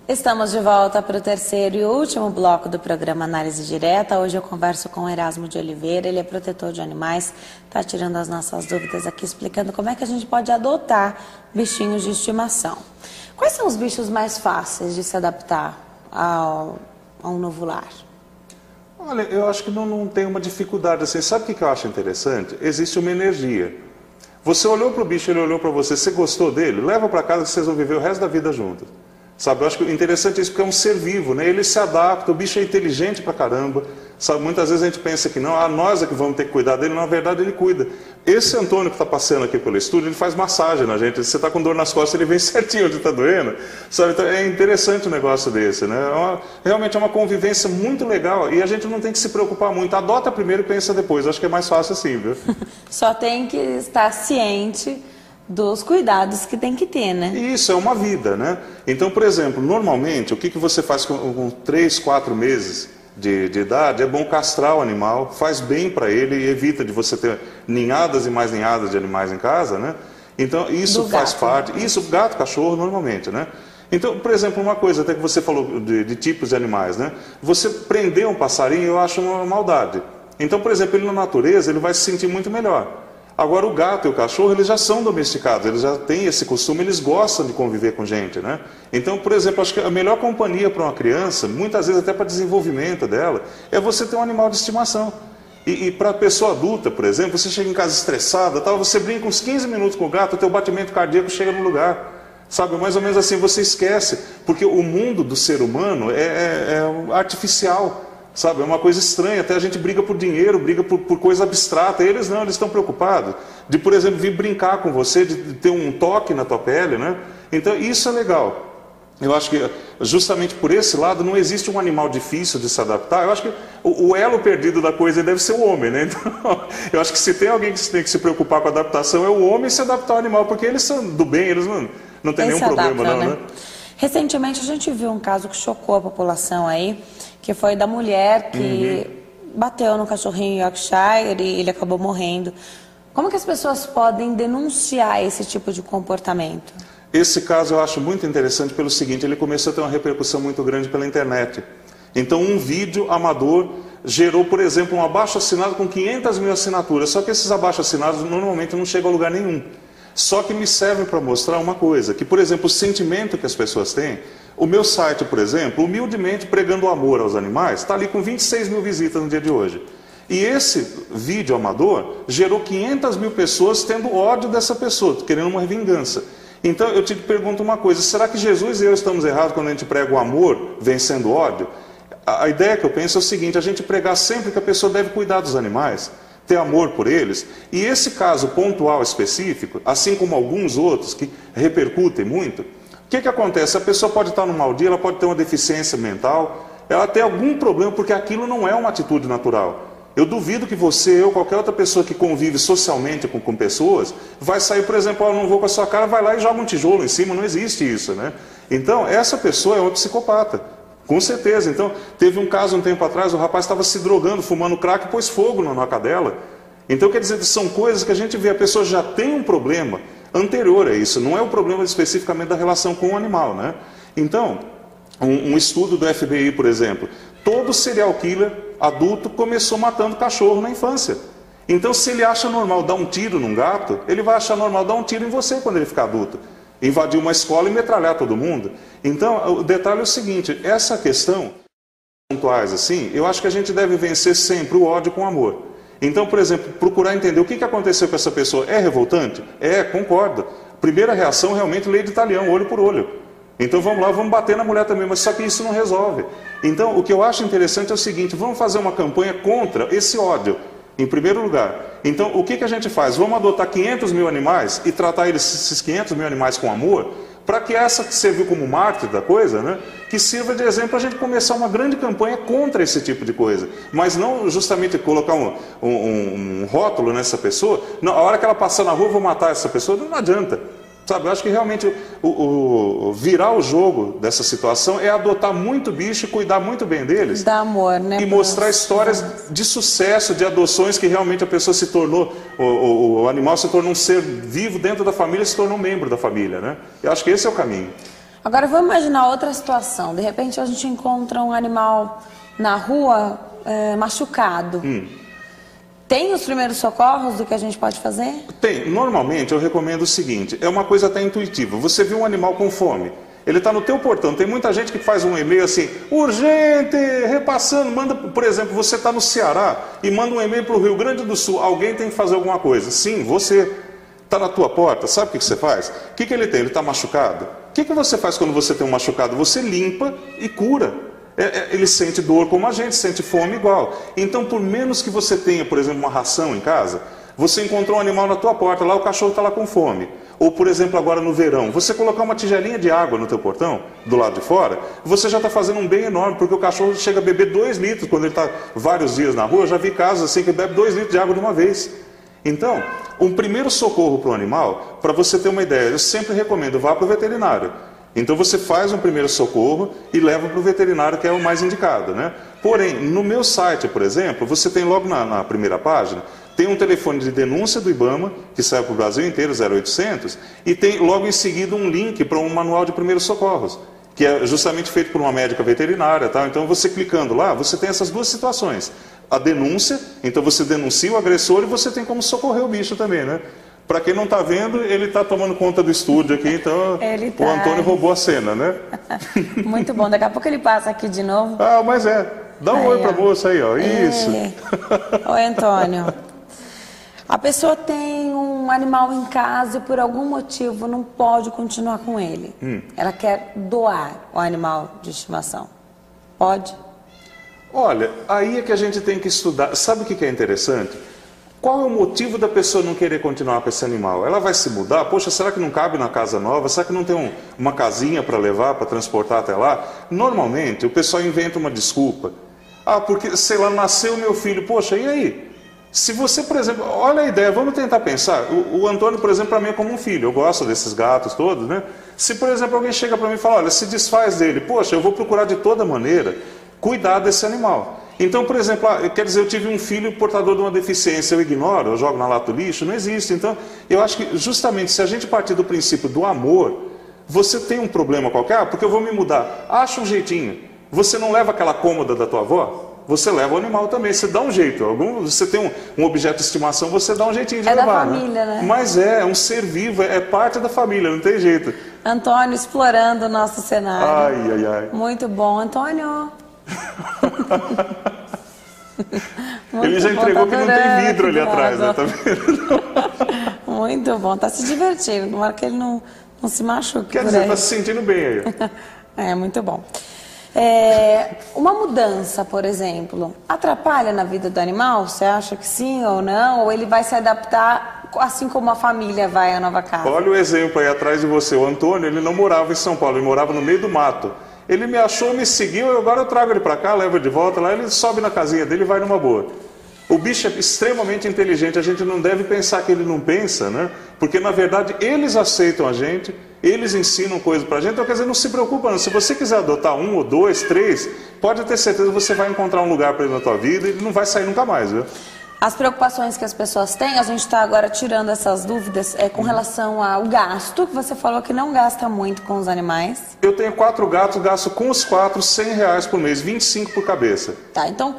Estamos de volta para o terceiro e último bloco do programa Análise Direta. Hoje eu converso com o Erasmo de Oliveira, ele é protetor de animais, está tirando as nossas dúvidas aqui, explicando como é que a gente pode adotar bichinhos de estimação. Quais são os bichos mais fáceis de se adaptar a um novo lar? Olha, eu acho que não tem uma dificuldade assim. Sabe o que eu acho interessante? Existe uma energia. Você olhou para o bicho, ele olhou para você, você gostou dele? Leva para casa que vocês vão viver o resto da vida juntos. Sabe, eu acho que o interessante é isso, porque é um ser vivo, né? Ele se adapta, o bicho é inteligente pra caramba. Sabe, muitas vezes a gente pensa que não, nós é que vamos ter que cuidar dele, na verdade ele cuida. Esse Antônio que está passeando aqui pelo estúdio, ele faz massagem na gente. Você está com dor nas costas, ele vem certinho onde está doendo. Sabe, então é interessante um negócio desse, né? Realmente é uma convivência muito legal e a gente não tem que se preocupar muito. Adota primeiro e pensa depois, acho que é mais fácil assim, viu? Só tem que estar ciente dos cuidados que tem que ter, né? Isso, é uma vida, né? Então, por exemplo, normalmente, o que você faz com 3, 4 meses de idade? É bom castrar o animal, faz bem para ele e evita de você ter ninhadas e mais ninhadas de animais em casa, né? Então, isso faz parte. Isso, gato, cachorro, normalmente, né? Então, por exemplo, uma coisa até que você falou de tipos de animais, né? Você prender um passarinho, eu acho uma maldade. Então, por exemplo, ele na natureza, ele vai se sentir muito melhor. Agora o gato e o cachorro, eles já são domesticados, eles já têm esse costume, eles gostam de conviver com gente, né? Então, por exemplo, acho que a melhor companhia para uma criança, muitas vezes até para desenvolvimento dela, é você ter um animal de estimação. E para a pessoa adulta, por exemplo, você chega em casa estressada, tal, você brinca uns 15 minutos com o gato, o teu batimento cardíaco chega no lugar. Sabe, mais ou menos assim, você esquece, porque o mundo do ser humano é artificial. Sabe, é uma coisa estranha, até a gente briga por dinheiro, briga por coisa abstrata. Eles não, eles estão preocupados de, por exemplo, vir brincar com você, de ter um toque na tua pele, né? Então, isso é legal. Eu acho que, justamente por esse lado, não existe um animal difícil de se adaptar. Eu acho que o elo perdido da coisa deve ser o homem, né? Então, eu acho que se tem alguém que tem que se preocupar com a adaptação, é o homem e se adaptar ao animal, porque eles são do bem, eles não tem nenhum problema, não, né? Recentemente, a gente viu um caso que chocou a população aí, que foi da mulher que bateu no cachorrinho Yorkshire e ele acabou morrendo. Como que as pessoas podem denunciar esse tipo de comportamento? Esse caso eu acho muito interessante pelo seguinte, ele começou a ter uma repercussão muito grande pela internet. Então um vídeo amador gerou, por exemplo, um abaixo-assinado com 500 mil assinaturas, só que esses abaixo-assinados normalmente não chegam a lugar nenhum. Só que me serve para mostrar uma coisa, que, por exemplo, o sentimento que as pessoas têm. O meu site, por exemplo, humildemente pregando o amor aos animais, está ali com 26 mil visitas no dia de hoje. E esse vídeo amador gerou 500 mil pessoas tendo ódio dessa pessoa, querendo uma vingança. Então eu te pergunto uma coisa, será que Jesus e eu estamos errados quando a gente prega o amor vencendo o ódio? A ideia que eu penso é o seguinte, a gente pregar sempre que a pessoa deve cuidar dos animais, ter amor por eles, e esse caso pontual específico, assim como alguns outros que repercutem muito, o que acontece? A pessoa pode estar num mau dia, ela pode ter uma deficiência mental, ela tem algum problema, porque aquilo não é uma atitude natural. Eu duvido que você, eu, qualquer outra pessoa que convive socialmente com pessoas, vai sair, por exemplo, eu não vou com a sua cara, vai lá e joga um tijolo em cima, não existe isso, né? Então, essa pessoa é uma psicopata. Com certeza. Então, teve um caso um tempo atrás, o rapaz estava se drogando, fumando crack e pôs fogo na cadela. Então, quer dizer, são coisas que a gente vê, a pessoa já tem um problema anterior a isso, não é o problema especificamente da relação com o animal, né? Então, um estudo do FBI, por exemplo, todo serial killer adulto começou matando cachorro na infância. Então, se ele acha normal dar um tiro num gato, ele vai achar normal dar um tiro em você quando ele ficar adulto. Invadir uma escola e metralhar todo mundo. Então, o detalhe é o seguinte, essa questão, pontuais assim, eu acho que a gente deve vencer sempre o ódio com amor. Então, por exemplo, procurar entender o que aconteceu com essa pessoa. É revoltante? É, concordo. Primeira reação, realmente, lei de Italião, olho por olho. Então, vamos lá, vamos bater na mulher também, mas só que isso não resolve. Então, o que eu acho interessante é o seguinte, vamos fazer uma campanha contra esse ódio. Em primeiro lugar. Então, o que a gente faz? Vamos adotar 500 mil animais e tratar esses 500 mil animais com amor, para que essa que serviu como mártir da coisa, né, que sirva de exemplo para a gente começar uma grande campanha contra esse tipo de coisa. Mas não justamente colocar um rótulo nessa pessoa, não, a hora que ela passar na rua eu vou matar essa pessoa, não adianta. Sabe, eu acho que realmente virar o jogo dessa situação é adotar muito bicho e cuidar muito bem deles. Dar amor, né? E mostrar histórias de sucesso, de adoções que realmente a pessoa se tornou, o animal se tornou um ser vivo dentro da família, se tornou um membro da família, né? Eu acho que esse é o caminho. Agora vamos imaginar outra situação. De repente a gente encontra um animal na rua machucado. Tem os primeiros socorros do que a gente pode fazer? Tem. Normalmente eu recomendo o seguinte, é uma coisa até intuitiva. Você viu um animal com fome, ele está no teu portão. Tem muita gente que faz um e-mail assim, urgente, repassando, manda, por exemplo, você está no Ceará e manda um e-mail para o Rio Grande do Sul, alguém tem que fazer alguma coisa. Sim, você está na tua porta, sabe o que você faz? O que ele tem? Ele está machucado? O que você faz quando você tem um machucado? Você limpa e cura. Ele sente dor como a gente, sente fome igual. Então, por menos que você tenha, por exemplo, uma ração em casa, você encontrou um animal na tua porta, lá o cachorro está lá com fome. Ou, por exemplo, agora no verão, você colocar uma tigelinha de água no teu portão, do lado de fora, você já está fazendo um bem enorme, porque o cachorro chega a beber 2 litros, quando ele está vários dias na rua. Eu já vi casos assim que bebe 2 litros de água de uma vez. Então, um primeiro socorro para o animal, para você ter uma ideia, eu sempre recomendo, vá para o veterinário. Então você faz um primeiro socorro e leva para o veterinário, que é o mais indicado, né? Porém, no meu site, por exemplo, você tem logo na primeira página, tem um telefone de denúncia do IBAMA, que sai para o Brasil inteiro, 0800, e tem logo em seguida um link para um manual de primeiros socorros, que é justamente feito por uma médica veterinária, tá? Então você clicando lá, você tem essas duas situações. A denúncia, então você denuncia o agressor e você tem como socorrer o bicho também, né? Para quem não está vendo, ele está tomando conta do estúdio aqui, então o Antônio roubou a cena, né? Muito bom, daqui a pouco ele passa aqui de novo. Ah, mas dá um oi para a moça aí, ó. Isso. Oi, Antônio. A pessoa tem um animal em casa e por algum motivo não pode continuar com ele. Ela quer doar o animal de estimação. Pode? Olha, aí é que a gente tem que estudar. Sabe o que é interessante? Qual é o motivo da pessoa não querer continuar com esse animal? Ela vai se mudar? Poxa, será que não cabe na casa nova? Será que não tem uma casinha para levar, para transportar até lá? Normalmente, o pessoal inventa uma desculpa. Ah, porque, sei lá, nasceu meu filho. Poxa, e aí? Se você, por exemplo, olha a ideia, vamos tentar pensar. O Antônio, por exemplo, para mim é como um filho. Eu gosto desses gatos todos, né? Se, por exemplo, alguém chega para mim e fala, olha, se desfaz dele. Poxa, eu vou procurar de toda maneira cuidar desse animal. Então, por exemplo, quer dizer, eu tive um filho portador de uma deficiência, eu ignoro, eu jogo na lata do lixo, não existe. Então, eu acho que justamente se a gente partir do princípio do amor, você tem um problema qualquer, porque eu vou me mudar, acha um jeitinho. Você não leva aquela cômoda da tua avó? Você leva o animal também, você dá um jeito. Você tem um objeto de estimação, você dá um jeitinho de levar. É da família, né? Mas é um ser vivo, é parte da família, não tem jeito. Antônio explorando o nosso cenário. Ai, ai, ai. Muito bom, Antônio. Ele já entregou que não tem vidro ali atrás, né? Tá vendo? Muito bom, tá se divertindo, tomara que ele não se machuque. Quer dizer, tá se sentindo bem aí. É, muito bom. Uma mudança, por exemplo, atrapalha na vida do animal? Você acha que sim ou não? Ou ele vai se adaptar assim como a família vai à nova casa? Olha o exemplo aí atrás de você. O Antônio, ele não morava em São Paulo, ele morava no meio do mato. Ele me achou, me seguiu, agora eu trago ele para cá, levo ele de volta lá, ele sobe na casinha dele e vai numa boa. O bicho é extremamente inteligente, a gente não deve pensar que ele não pensa, né? Porque na verdade eles aceitam a gente, eles ensinam coisas pra gente, então quer dizer, não se preocupa não. Se você quiser adotar 1 ou 2, 3, pode ter certeza que você vai encontrar um lugar para ele na tua vida e ele não vai sair nunca mais, viu? As preocupações que as pessoas têm, a gente está agora tirando essas dúvidas com relação ao gasto, que você falou que não gasta muito com os animais. Eu tenho 4 gatos, gasto com os 4 R$100 por mês, 25 por cabeça. Tá, então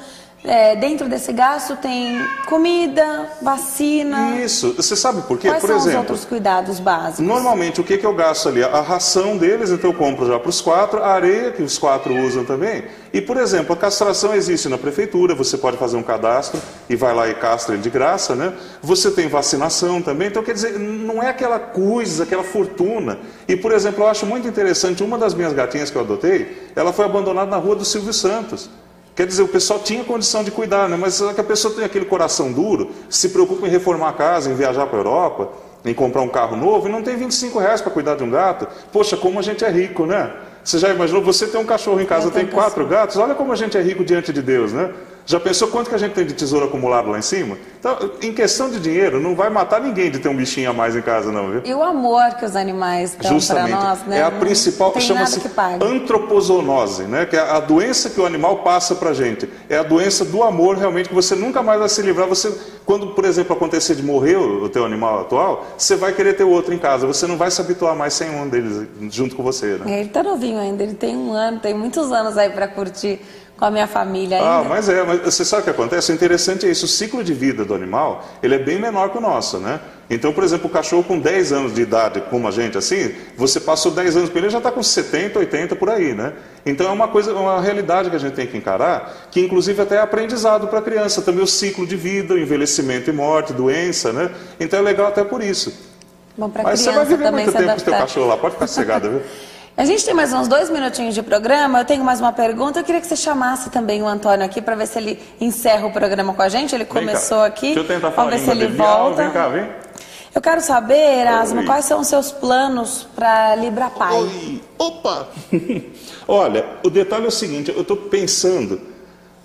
dentro desse gasto tem comida, vacina. Isso, você sabe por quê? Quais por são exemplo, os outros cuidados básicos? Normalmente o que eu gasto ali? A ração deles, então eu compro já para os 4, a areia que os 4 usam também. E, por exemplo, a castração existe na prefeitura, você pode fazer um cadastro e vai lá e castra ele de graça, né? Você tem vacinação também, então quer dizer, não é aquela coisa, aquela fortuna. E, por exemplo, eu acho muito interessante, uma das minhas gatinhas que eu adotei, ela foi abandonada na rua do Silvio Santos. Quer dizer, o pessoal tinha condição de cuidar, né? Mas só que a pessoa tem aquele coração duro, se preocupa em reformar a casa, em viajar para a Europa, em comprar um carro novo, e não tem R$25 para cuidar de um gato. Poxa, como a gente é rico, né? Você já imaginou, você tem um cachorro em casa, tem 4 gatos, olha como a gente é rico diante de Deus, né? Já pensou quanto que a gente tem de tesouro acumulado lá em cima? Então, em questão de dinheiro, não vai matar ninguém de ter um bichinho a mais em casa, não, viu? E o amor que os animais dão para nós, né? É a principal, chama-se antropozoonose, né? Que é a doença que o animal passa para a gente. É a doença do amor, realmente, que você nunca mais vai se livrar. Você, quando, por exemplo, acontecer de morrer o teu animal atual, você vai querer ter outro em casa. Você não vai se habituar mais sem um deles junto com você, né? Ele tá novinho ainda, ele tem 1 ano, tem muitos anos aí para curtir com a minha família ainda. Mas você sabe o que acontece? O interessante é isso, o ciclo de vida do animal, ele é bem menor que o nosso, né? Então, por exemplo, o cachorro com 10 anos de idade, como a gente assim, você passou 10 anos com ele, já está com 70, 80 por aí, né? Então é uma realidade que a gente tem que encarar, que inclusive até é aprendizado para a criança, também o ciclo de vida, o envelhecimento e morte, doença, né? Então é legal até por isso. Bom, pra Mas criança você vai viver também muito tempo com o seu cachorro lá, pode ficar sossegada, viu? A gente tem mais uns 2 minutinhos de programa, eu tenho mais uma pergunta, eu queria que você chamasse também o Antônio aqui para ver se ele encerra o programa com a gente, ele começou aqui, deixa eu tentar falar, vamos ver se ele volta. Vem cá, vem. Eu quero saber, Erasmo, quais são os seus planos para LibraPai? Oi, opa! Olha, o detalhe é o seguinte, eu estou pensando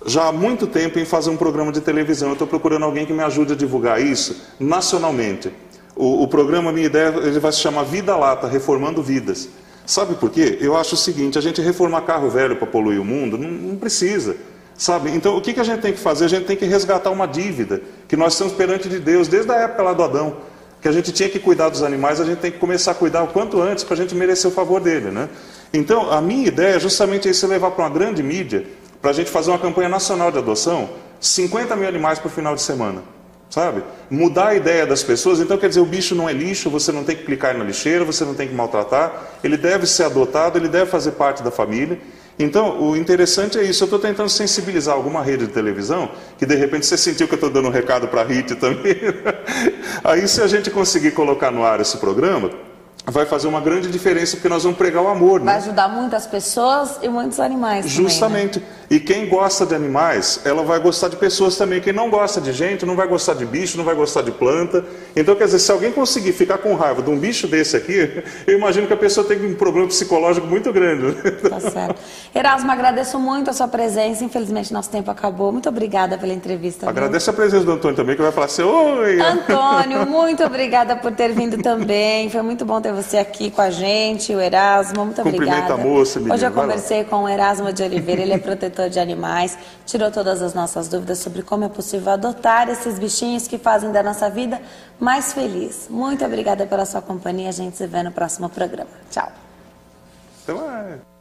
já há muito tempo em fazer um programa de televisão, eu estou procurando alguém que me ajude a divulgar isso nacionalmente. O programa, minha ideia, ele vai se chamar Vida Lata, Reformando Vidas. Sabe por quê? Eu acho o seguinte, a gente reformar carro velho para poluir o mundo, não precisa, sabe? Então, o que a gente tem que fazer? A gente tem que resgatar uma dívida que nós estamos perante de Deus, desde a época lá do Adão, que a gente tinha que cuidar dos animais, a gente tem que começar a cuidar o quanto antes para a gente merecer o favor dele, né? Então, a minha ideia é justamente isso, levar para uma grande mídia, para a gente fazer uma campanha nacional de adoção, 50 mil animais por final de semana. Sabe? Mudar a ideia das pessoas. Então, quer dizer, o bicho não é lixo, você não tem que clicar na lixeira, você não tem que maltratar, ele deve ser adotado, ele deve fazer parte da família. Então, o interessante é isso, eu estou tentando sensibilizar alguma rede de televisão, que de repente você sentiu que eu estou dando um recado para a Rit também. Aí, se a gente conseguir colocar no ar esse programa, vai fazer uma grande diferença, porque nós vamos pregar o amor, né? Vai ajudar muitas pessoas e muitos animais também, justamente, né? E quem gosta de animais, ela vai gostar de pessoas também. Quem não gosta de gente, não vai gostar de bicho, não vai gostar de planta. Então, quer dizer, se alguém conseguir ficar com raiva de um bicho desse aqui, eu imagino que a pessoa tem um problema psicológico muito grande. Tá certo. Erasmo, agradeço muito a sua presença. Infelizmente, nosso tempo acabou. Muito obrigada pela entrevista. Agradeço a presença do Antônio também, que vai falar assim, oi! Antônio, muito obrigada por ter vindo também. Foi muito bom ter você aqui com a gente, o Erasmo. Muito obrigada. Cumprimenta a moça, menina. Hoje eu conversei com o Erasmo de Oliveira, ele é protetor de animais, tirou todas as nossas dúvidas sobre como é possível adotar esses bichinhos que fazem da nossa vida mais feliz. Muito obrigada pela sua companhia, a gente se vê no próximo programa. Tchau. Até mais.